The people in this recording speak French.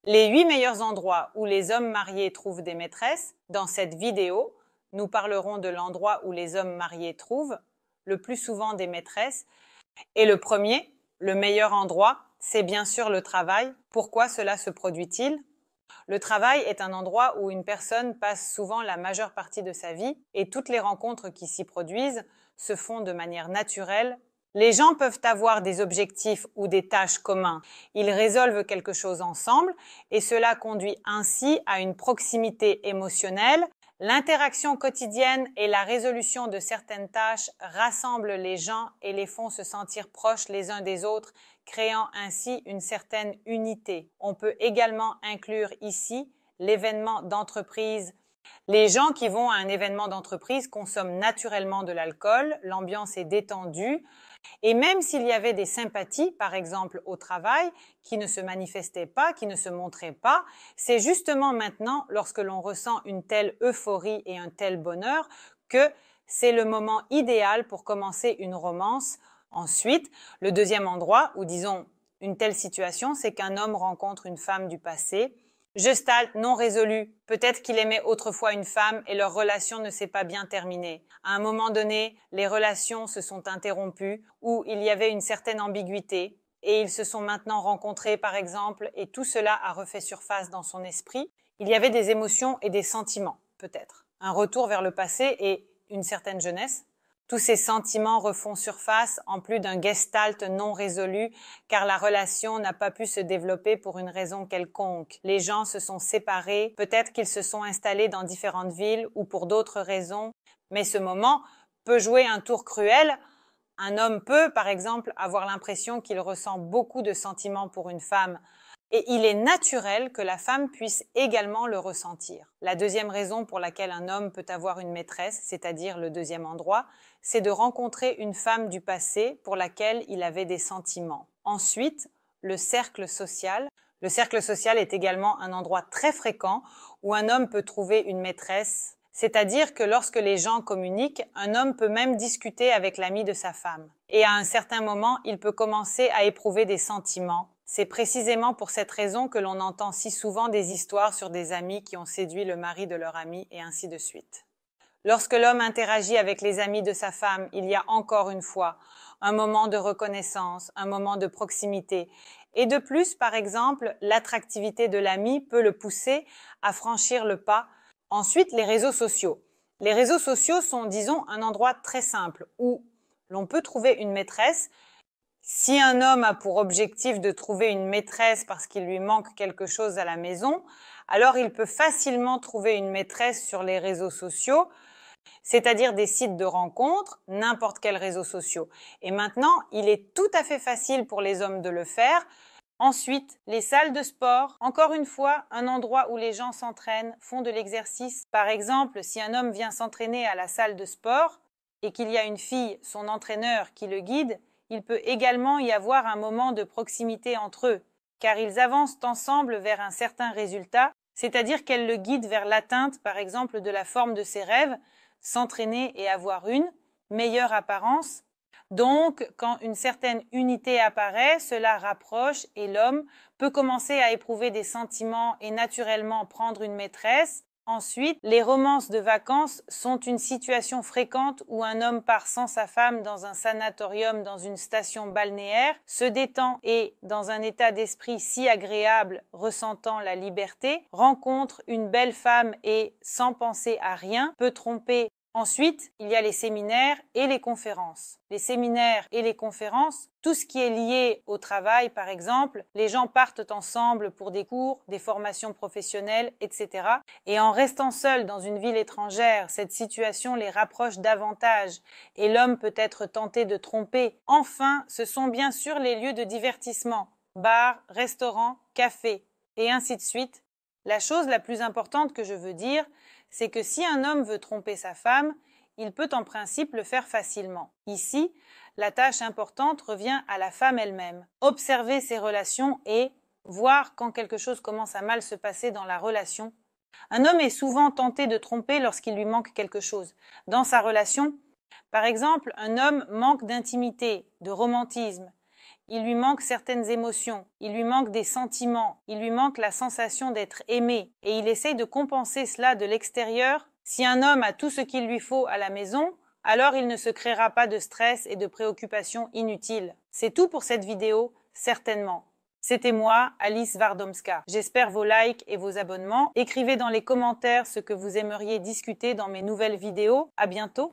Les 8 meilleurs endroits où les hommes mariés trouvent des maîtresses. Dans cette vidéo, nous parlerons de l'endroit où les hommes mariés trouvent le plus souvent des maîtresses. Et le premier, le meilleur endroit, c'est bien sûr le travail. Pourquoi cela se produit-il? Le travail est un endroit où une personne passe souvent la majeure partie de sa vie et toutes les rencontres qui s'y produisent se font de manière naturelle. Les gens peuvent avoir des objectifs ou des tâches communs. Ils résolvent quelque chose ensemble et cela conduit ainsi à une proximité émotionnelle. L'interaction quotidienne et la résolution de certaines tâches rassemblent les gens et les font se sentir proches les uns des autres, créant ainsi une certaine unité. On peut également inclure ici l'événement d'entreprise. Les gens qui vont à un événement d'entreprise consomment naturellement de l'alcool, l'ambiance est détendue, et même s'il y avait des sympathies, par exemple au travail, qui ne se manifestaient pas, qui ne se montraient pas, c'est justement maintenant, lorsque l'on ressent une telle euphorie et un tel bonheur, que c'est le moment idéal pour commencer une romance. Ensuite, le deuxième endroit où, disons, une telle situation, c'est qu'un homme rencontre une femme du passé, gestalt non résolu. Peut-être qu'il aimait autrefois une femme et leur relation ne s'est pas bien terminée. À un moment donné, les relations se sont interrompues ou il y avait une certaine ambiguïté et ils se sont maintenant rencontrés par exemple et tout cela a refait surface dans son esprit. Il y avait des émotions et des sentiments, peut-être. Un retour vers le passé et une certaine jeunesse. Tous ces sentiments refont surface en plus d'un gestalt non résolu car la relation n'a pas pu se développer pour une raison quelconque. Les gens se sont séparés, peut-être qu'ils se sont installés dans différentes villes ou pour d'autres raisons, mais ce moment peut jouer un tour cruel. Un homme peut, par exemple, avoir l'impression qu'il ressent beaucoup de sentiments pour une femme. Et il est naturel que la femme puisse également le ressentir. La deuxième raison pour laquelle un homme peut avoir une maîtresse, c'est-à-dire le deuxième endroit, c'est de rencontrer une femme du passé pour laquelle il avait des sentiments. Ensuite, le cercle social. Le cercle social est également un endroit très fréquent où un homme peut trouver une maîtresse. C'est-à-dire que lorsque les gens communiquent, un homme peut même discuter avec l'ami de sa femme. Et à un certain moment, il peut commencer à éprouver des sentiments. C'est précisément pour cette raison que l'on entend si souvent des histoires sur des amis qui ont séduit le mari de leur ami et ainsi de suite. Lorsque l'homme interagit avec les amis de sa femme, il y a encore une fois un moment de reconnaissance, un moment de proximité. Et de plus, par exemple, l'attractivité de l'ami peut le pousser à franchir le pas. Ensuite, les réseaux sociaux. Les réseaux sociaux sont, disons, un endroit très simple où l'on peut trouver une maîtresse. Si un homme a pour objectif de trouver une maîtresse parce qu'il lui manque quelque chose à la maison, alors il peut facilement trouver une maîtresse sur les réseaux sociaux, c'est-à-dire des sites de rencontres, n'importe quels réseaux sociaux. Et maintenant, il est tout à fait facile pour les hommes de le faire. Ensuite, les salles de sport, encore une fois, un endroit où les gens s'entraînent, font de l'exercice. Par exemple, si un homme vient s'entraîner à la salle de sport et qu'il y a une fille, son entraîneur, qui le guide, il peut également y avoir un moment de proximité entre eux, car ils avancent ensemble vers un certain résultat, c'est-à-dire qu'elle le guide vers l'atteinte, par exemple, de la forme de ses rêves, s'entraîner et avoir une meilleure apparence. Donc, quand une certaine unité apparaît, cela rapproche et l'homme peut commencer à éprouver des sentiments et naturellement prendre une maîtresse. Ensuite, les romances de vacances sont une situation fréquente où un homme part sans sa femme dans un sanatorium, dans une station balnéaire, se détend et, dans un état d'esprit si agréable, ressentant la liberté, rencontre une belle femme et, sans penser à rien, peut tromper. Ensuite, il y a les séminaires et les conférences. Les séminaires et les conférences, tout ce qui est lié au travail, par exemple, les gens partent ensemble pour des cours, des formations professionnelles, etc. Et en restant seuls dans une ville étrangère, cette situation les rapproche davantage et l'homme peut être tenté de tromper. Enfin, ce sont bien sûr les lieux de divertissement, bars, restaurants, cafés, et ainsi de suite. La chose la plus importante que je veux dire, c'est que si un homme veut tromper sa femme, il peut en principe le faire facilement. Ici, la tâche importante revient à la femme elle-même. Observer ses relations et voir quand quelque chose commence à mal se passer dans la relation. Un homme est souvent tenté de tromper lorsqu'il lui manque quelque chose. Dans sa relation, par exemple, un homme manque d'intimité, de romantisme. il lui manque certaines émotions, il lui manque des sentiments, il lui manque la sensation d'être aimé, et il essaye de compenser cela de l'extérieur. Si un homme a tout ce qu'il lui faut à la maison, alors il ne se créera pas de stress et de préoccupations inutiles. C'est tout pour cette vidéo, certainement. C'était moi, Alice Wardomska. J'espère vos likes et vos abonnements. Écrivez dans les commentaires ce que vous aimeriez discuter dans mes nouvelles vidéos. À bientôt.